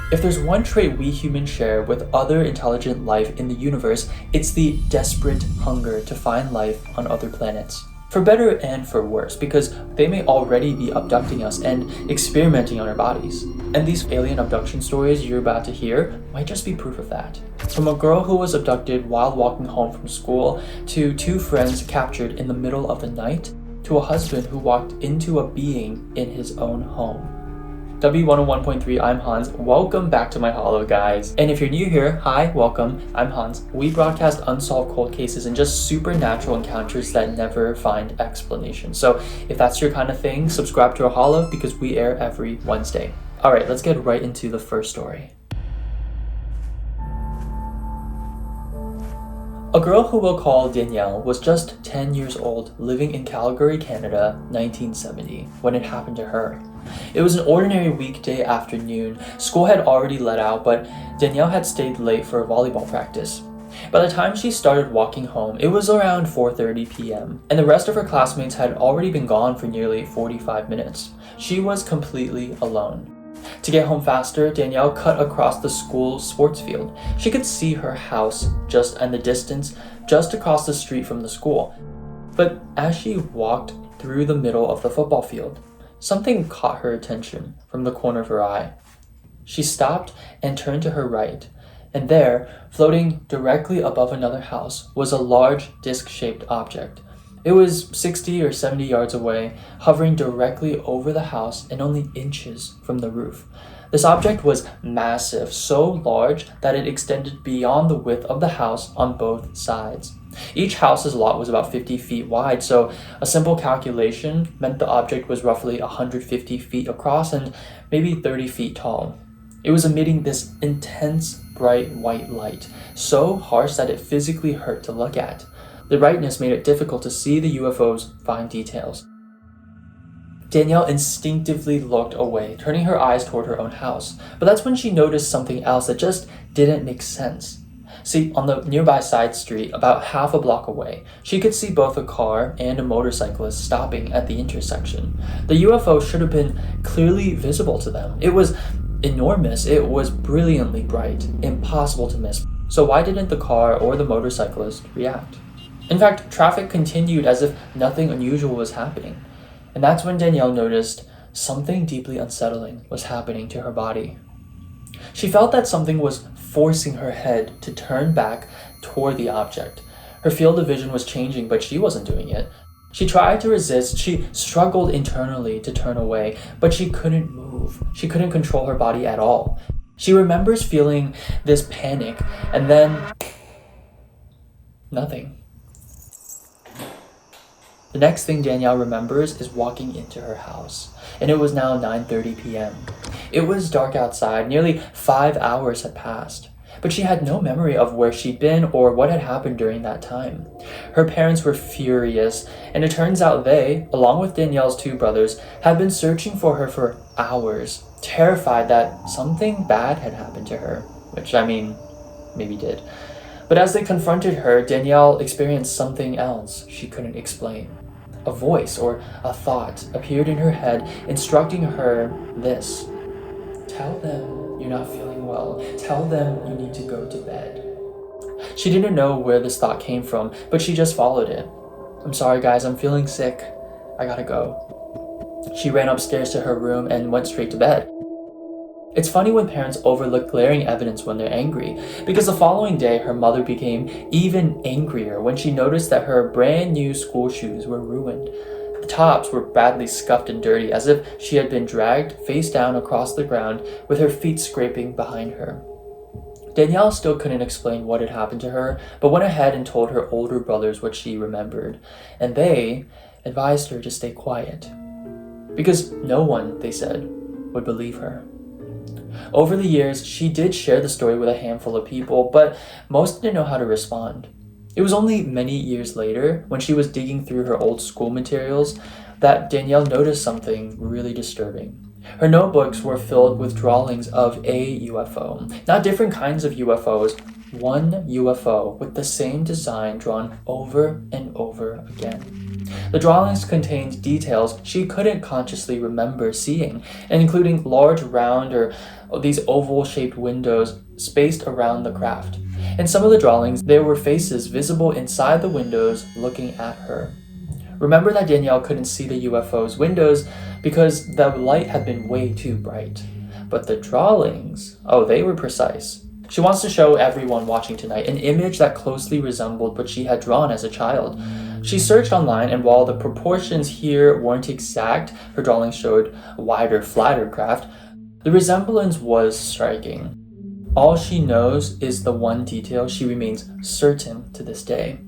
If there's one trait we humans share with other intelligent life in the universe, it's the desperate hunger to find life on other planets. For better and for worse, because they may already be abducting us and experimenting on our bodies. And these alien abduction stories you're about to hear might just be proof of that. From a girl who was abducted while walking home from school, to two friends captured in the middle of the night, to a husband who walked into a being in his own home. W101.3, I'm Hans. Welcome back to my Hollow, guys. And if you're new here, hi, welcome. I'm Hans. We broadcast unsolved cold cases and just supernatural encounters that never find explanation. So if that's your kind of thing, subscribe to our Hollow because we air every Wednesday. All right, let's get right into the first story. A girl who we'll call Danielle was just 10 years old, living in Calgary, Canada, 1970, when it happened to her. It was an ordinary weekday afternoon. School had already let out, but Danielle had stayed late for a volleyball practice. By the time she started walking home, it was around 4:30 p.m., and the rest of her classmates had already been gone for nearly 45 minutes. She was completely alone. To get home faster, Danielle cut across the school sports field. She could see her house just in the distance, just across the street from the school. But as she walked through the middle of the football field, something caught her attention from the corner of her eye. She stopped and turned to her right, and there, floating directly above another house, was a large disc-shaped object. It was 60 or 70 yards away, hovering directly over the house and only inches from the roof. This object was massive, so large that it extended beyond the width of the house on both sides. Each house's lot was about 50 feet wide, so a simple calculation meant the object was roughly 150 feet across and maybe 30 feet tall. It was emitting this intense, bright white light, so harsh that it physically hurt to look at. The brightness made it difficult to see the UFO's fine details. Danielle instinctively looked away, turning her eyes toward her own house, but that's when she noticed something else that just didn't make sense. See, on the nearby side street, about half a block away, she could see both a car and a motorcyclist stopping at the intersection. The UFO should have been clearly visible to them. It was enormous, it was brilliantly bright, impossible to miss. So why didn't the car or the motorcyclist react? In fact, traffic continued as if nothing unusual was happening. And that's when Danielle noticed something deeply unsettling was happening to her body. She felt that something was forcing her head to turn back toward the object. Her field of vision was changing, but she wasn't doing it. She tried to resist, she struggled internally to turn away, but she couldn't move. She couldn't control her body at all. She remembers feeling this panic, and then nothing. The next thing Danielle remembers is walking into her house, and it was now 9:30 p.m. It was dark outside, nearly 5 hours had passed, but she had no memory of where she'd been or what had happened during that time. Her parents were furious, and it turns out they, along with Danielle's two brothers, had been searching for her for hours, terrified that something bad had happened to her, which, maybe did. But as they confronted her, Danielle experienced something else she couldn't explain. A voice or a thought appeared in her head, instructing her this: "Tell them you're not feeling well. Tell them you need to go to bed." She didn't know where this thought came from, but she just followed it. "I'm sorry guys, I'm feeling sick. I gotta go." She ran upstairs to her room and went straight to bed. It's funny when parents overlook glaring evidence when they're angry, because the following day her mother became even angrier when she noticed that her brand new school shoes were ruined. The tops were badly scuffed and dirty, as if she had been dragged face down across the ground with her feet scraping behind her. Danielle still couldn't explain what had happened to her, but went ahead and told her older brothers what she remembered, and they advised her to stay quiet, because no one, they said, would believe her. Over the years, she did share the story with a handful of people, but most didn't know how to respond. It was only many years later, when she was digging through her old school materials, that Danielle noticed something really disturbing. Her notebooks were filled with drawings of a UFO, not different kinds of UFOs, one UFO with the same design drawn over and over again. The drawings contained details she couldn't consciously remember seeing, including large round or these oval-shaped windows spaced around the craft. In some of the drawings, there were faces visible inside the windows looking at her. Remember that Danielle couldn't see the UFO's windows because the light had been way too bright. But the drawings, they were precise. She wants to show everyone watching tonight an image that closely resembled what she had drawn as a child. She searched online, and while the proportions here weren't exact, her drawings showed a wider, flatter craft, the resemblance was striking. All she knows is the one detail she remains certain to this day.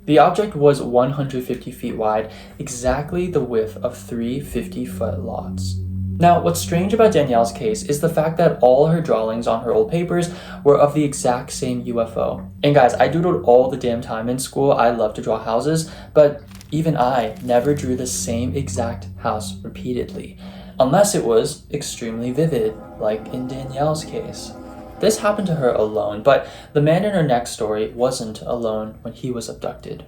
The object was 150 feet wide, exactly the width of 3 50-foot lots. Now, what's strange about Danielle's case is the fact that all her drawings on her old papers were of the exact same UFO. And guys, I doodled all the damn time in school. I love to draw houses, but even I never drew the same exact house repeatedly, unless it was extremely vivid, like in Danielle's case. This happened to her alone, but the man in her next story wasn't alone when he was abducted.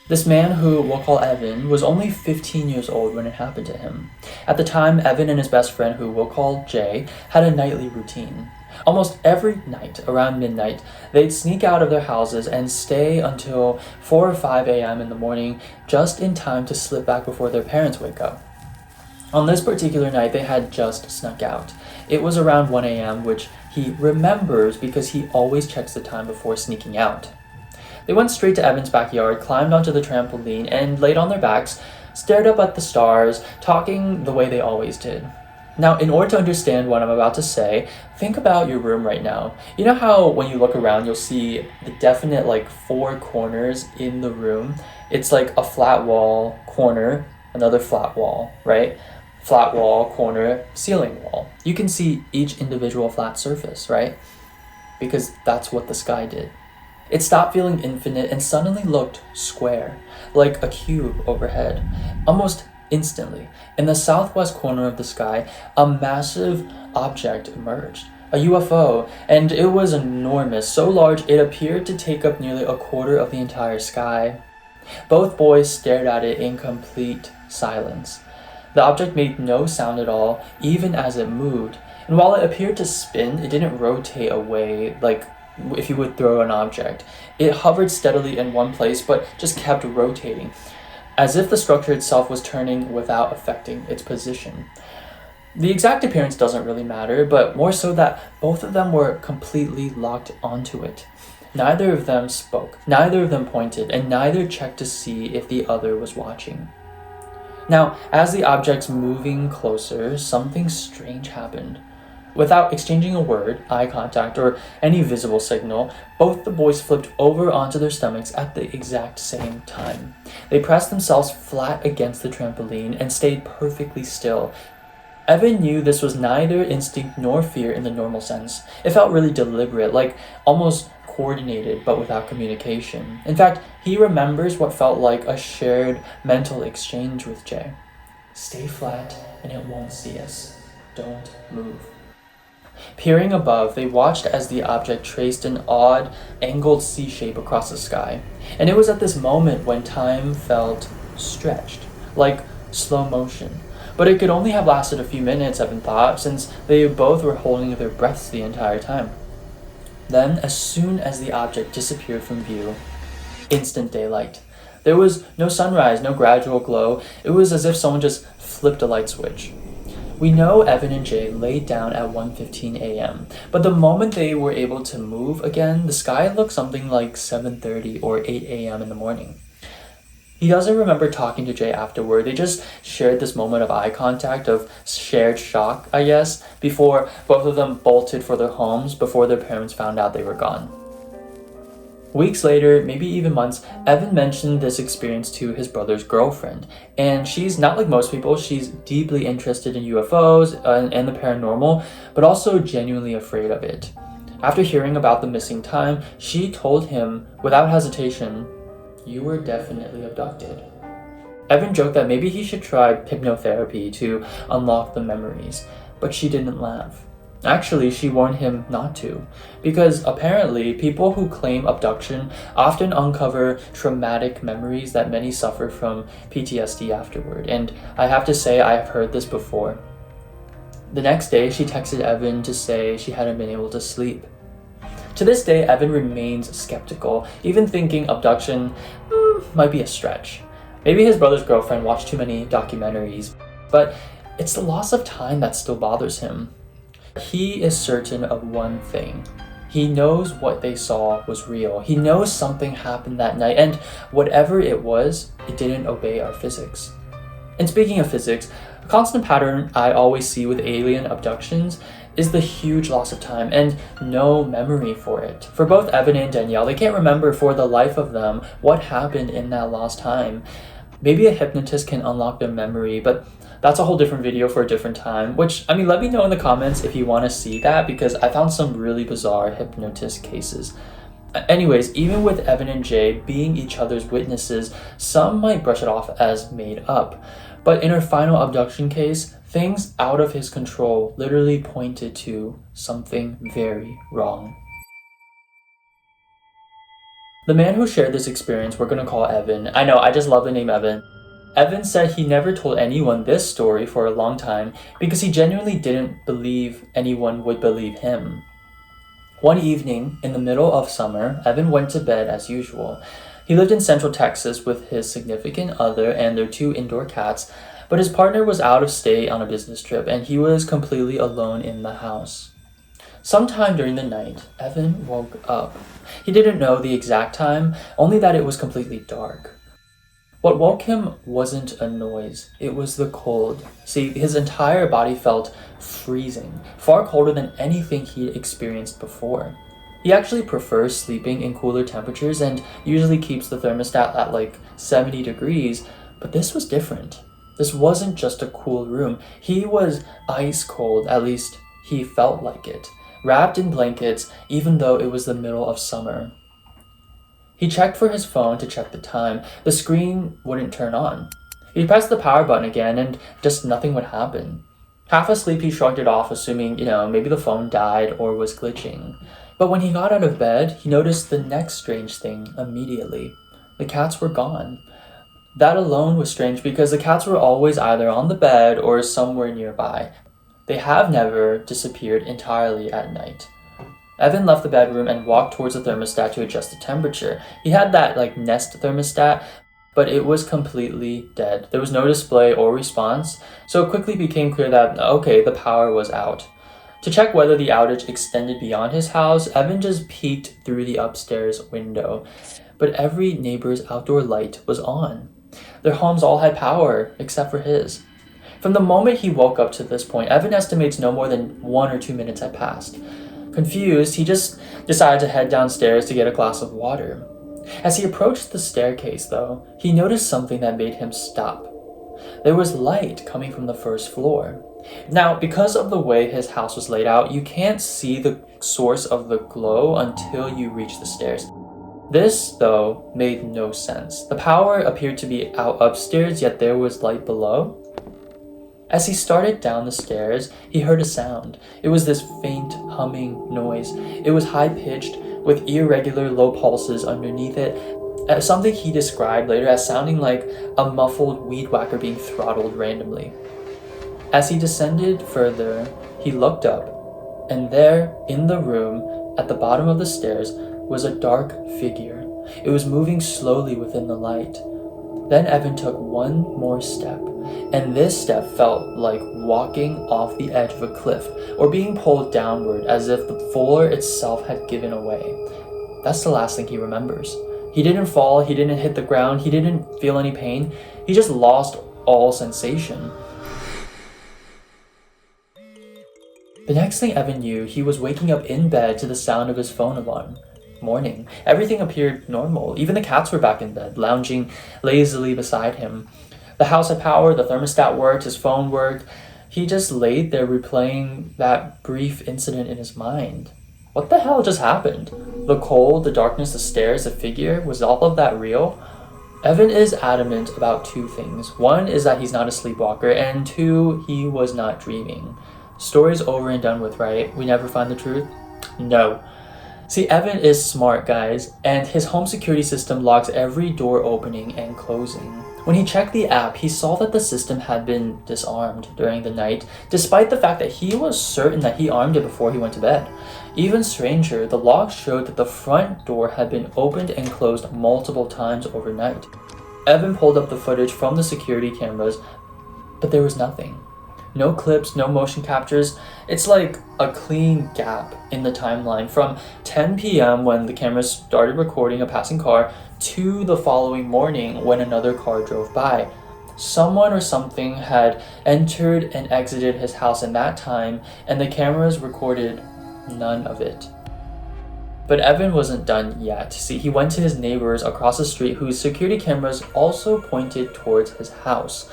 This man, who we'll call Evan, was only 15 years old when it happened to him. At the time, Evan and his best friend, who we'll call Jay, had a nightly routine. Almost every night, around midnight, they'd sneak out of their houses and stay until 4 or 5 a.m. in the morning, just in time to slip back before their parents wake up. On this particular night, they had just snuck out. It was around 1 a.m., which he remembers because he always checks the time before sneaking out. They went straight to Evan's backyard, climbed onto the trampoline, and laid on their backs, stared up at the stars, talking the way they always did. Now, in order to understand what I'm about to say, think about your room right now. You know how when you look around, you'll see the definite 4 corners in the room? It's like a flat wall, corner, another flat wall, right? Flat wall, corner, ceiling wall. You can see each individual flat surface, right? Because that's what the sky did. It stopped feeling infinite and suddenly looked square, like a cube overhead. Almost instantly, in the southwest corner of the sky, a massive object emerged. A UFO, and it was enormous, so large it appeared to take up nearly a quarter of the entire sky. Both boys stared at it in complete silence. The object made no sound at all, even as it moved, and while it appeared to spin, it didn't rotate away like if you would throw an object. It hovered steadily in one place, but just kept rotating, as if the structure itself was turning without affecting its position. The exact appearance doesn't really matter, but more so that both of them were completely locked onto it. Neither of them spoke, neither of them pointed, and neither checked to see if the other was watching. Now, as the object's moving closer, something strange happened. Without exchanging a word, eye contact, or any visible signal, both the boys flipped over onto their stomachs at the exact same time. They pressed themselves flat against the trampoline and stayed perfectly still. Evan knew this was neither instinct nor fear in the normal sense. It felt really deliberate, like almost coordinated, but without communication. In fact, he remembers what felt like a shared mental exchange with Jay. Stay flat and it won't see us. Don't move. Peering above, they watched as the object traced an odd, angled C shape across the sky. And it was at this moment when time felt stretched, like slow motion. But it could only have lasted a few minutes, Evan thought, since they both were holding their breaths the entire time. Then, as soon as the object disappeared from view, instant daylight. There was no sunrise, no gradual glow. It was as if someone just flipped a light switch. We know Evan and Jay laid down at 1:15 a.m., but the moment they were able to move again, the sky looked something like 7:30 or 8 a.m. in the morning. He doesn't remember talking to Jay afterward. They just shared this moment of eye contact, of shared shock, I guess, before both of them bolted for their homes before their parents found out they were gone. Weeks later, maybe even months, Evan mentioned this experience to his brother's girlfriend, and she's not like most people. She's deeply interested in UFOs and the paranormal, but also genuinely afraid of it. After hearing about the missing time, she told him without hesitation, "You were definitely abducted." Evan joked that maybe he should try hypnotherapy to unlock the memories, but she didn't laugh. Actually, she warned him not to, because apparently people who claim abduction often uncover traumatic memories that many suffer from PTSD afterward, and I have to say I have heard this before. The next day, she texted Evan to say she hadn't been able to sleep. To this day, Evan remains skeptical, even thinking abduction might be a stretch. Maybe his brother's girlfriend watched too many documentaries, but it's the loss of time that still bothers him. He is certain of one thing. He knows what they saw was real. He knows something happened that night, and whatever it was, it didn't obey our physics. And speaking of physics, a constant pattern I always see with alien abductions is the huge loss of time and no memory for it. For both Evan and Danielle, they can't remember for the life of them what happened in that lost time. Maybe a hypnotist can unlock their memory, but that's a whole different video for a different time, which, let me know in the comments if you want to see that, because I found some really bizarre hypnotist cases. Anyways, even with Evan and Jay being each other's witnesses, some might brush it off as made up. But in her final abduction case, things out of his control literally pointed to something very wrong. The man who shared this experience, we're going to call Evan. I know, I just love the name Evan. Evan said he never told anyone this story for a long time because he genuinely didn't believe anyone would believe him. One evening, in the middle of summer, Evan went to bed as usual. He lived in Central Texas with his significant other and their 2 indoor cats, but his partner was out of state on a business trip and he was completely alone in the house. Sometime during the night, Evan woke up. He didn't know the exact time, only that it was completely dark. What woke him wasn't a noise, it was the cold. See, his entire body felt freezing, far colder than anything he'd experienced before. He actually prefers sleeping in cooler temperatures and usually keeps the thermostat at like 70 degrees, but this was different. This wasn't just a cool room. He was ice cold, at least he felt like it, wrapped in blankets even though it was the middle of summer. He checked for his phone to check the time. The screen wouldn't turn on. He pressed the power button again and just nothing would happen. Half asleep, he shrugged it off, assuming, maybe the phone died or was glitching. But when he got out of bed, he noticed the next strange thing immediately. The cats were gone. That alone was strange because the cats were always either on the bed or somewhere nearby. They have never disappeared entirely at night. Evan left the bedroom and walked towards the thermostat to adjust the temperature. He had that Nest thermostat, but it was completely dead. There was no display or response, so it quickly became clear that, okay, the power was out. To check whether the outage extended beyond his house, Evan just peeked through the upstairs window. But every neighbor's outdoor light was on. Their homes all had power, except for his. From the moment he woke up to this point, Evan estimates no more than 1 or 2 minutes had passed. Confused, he just decided to head downstairs to get a glass of water. As he approached the staircase, though, he noticed something that made him stop. There was light coming from the first floor. Now, because of the way his house was laid out, you can't see the source of the glow until you reach the stairs. This, though, made no sense. The power appeared to be out upstairs, yet there was light below. As he started down the stairs, he heard a sound. It was this faint humming noise. It was high-pitched, with irregular low pulses underneath it, something he described later as sounding like a muffled weed whacker being throttled randomly. As he descended further, he looked up, and there, in the room, at the bottom of the stairs, was a dark figure. It was moving slowly within the light. Then Evan took one more step, and this step felt like walking off the edge of a cliff or being pulled downward as if the floor itself had given away. That's the last thing he remembers. He didn't fall, he didn't hit the ground, he didn't feel any pain. He just lost all sensation. The next thing Evan knew, he was waking up in bed to the sound of his phone alarm. Morning. Everything appeared normal. Even the cats were back in bed, lounging lazily beside him. The house had power, the thermostat worked, his phone worked. He just laid there replaying that brief incident in his mind. What the hell just happened? The cold, the darkness, the stairs, the figure, was all of that real? Evan is adamant about 2 things. 1 is that he's not a sleepwalker, and 2, he was not dreaming. Story's over and done with, right? We never find the truth? No. See, Evan is smart, guys, and his home security system locks every door opening and closing. When he checked the app, he saw that the system had been disarmed during the night, despite the fact that he was certain that he armed it before he went to bed. Even stranger, the logs showed that the front door had been opened and closed multiple times overnight. Evan pulled up the footage from the security cameras, but there was nothing. No clips, no motion captures. It's like a clean gap in the timeline from 10 p.m. when the cameras started recording a passing car to the following morning when another car drove by. Someone or something had entered and exited his house in that time, and the cameras recorded none of it. But Evan wasn't done yet. See, he went to his neighbors across the street whose security cameras also pointed towards his house.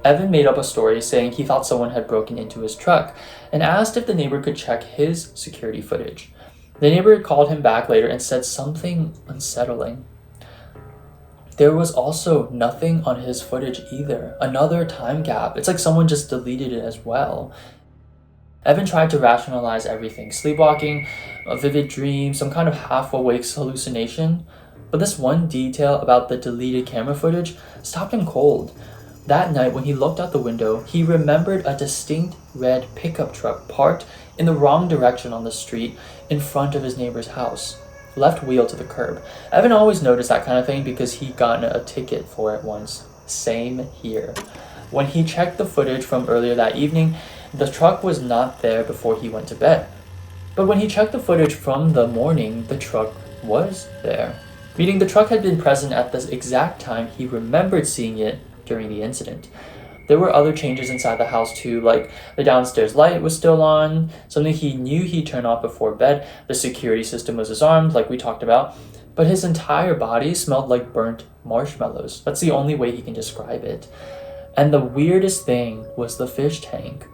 Evan made up a story saying he thought someone had broken into his truck and asked if the neighbor could check his security footage. The neighbor called him back later and said something unsettling. There was also nothing on his footage either. Another time gap. It's like someone just deleted it as well. Evan tried to rationalize everything. Sleepwalking, a vivid dream, some kind of half-awake hallucination. But this one detail about the deleted camera footage stopped him cold. That night, when he looked out the window, he remembered a distinct red pickup truck parked in the wrong direction on the street in front of his neighbor's house. Left wheel to the curb. Evan always noticed that kind of thing because he'd gotten a ticket for it once. Same here. When he checked the footage from earlier that evening, the truck was not there before he went to bed. But when he checked the footage from the morning, the truck was there. Meaning the truck had been present at the exact time he remembered seeing it during the incident. There were other changes inside the house too, like the downstairs light was still on, something he knew he'd turn off before bed. The security system was disarmed, like we talked about, but his entire body smelled like burnt marshmallows. That's the only way he can describe it. And the weirdest thing was the fish tank.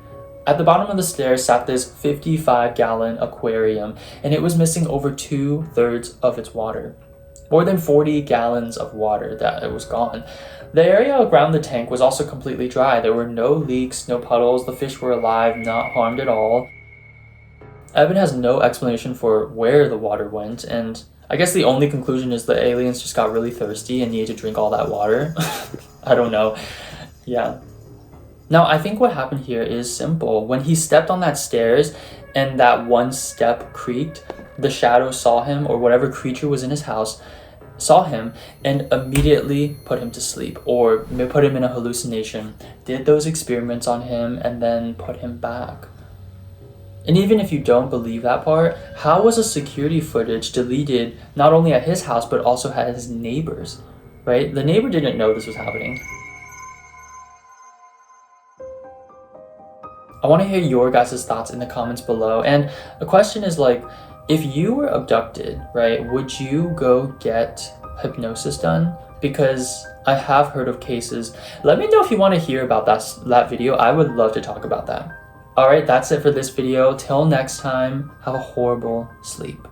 At the bottom of the stairs sat this 55-gallon aquarium, and it was missing over 2/3 of its water. More than 40 gallons of water that it was gone. The area around the tank was also completely dry. There were no leaks, no puddles. The fish were alive, not harmed at all. Evan has no explanation for where the water went, and I guess the only conclusion is the aliens just got really thirsty and needed to drink all that water. I don't know. Yeah. Now, I think what happened here is simple. When he stepped on that stairs and that one step creaked, the shadow saw him, or whatever creature was in his house, saw him and immediately put him to sleep or put him in a hallucination, did those experiments on him, and then put him back. And even if you don't believe that part, how was a security footage deleted not only at his house but also at his neighbor's, right? The neighbor didn't know this was happening. I want to hear your guys' thoughts in the comments below. And the question is like, if you were abducted, right, would you go get hypnosis done? Because I have heard of cases. Let me know if you want to hear about that video. I would love to talk about that. All right, that's it for this video. Till next time, have a horrible sleep.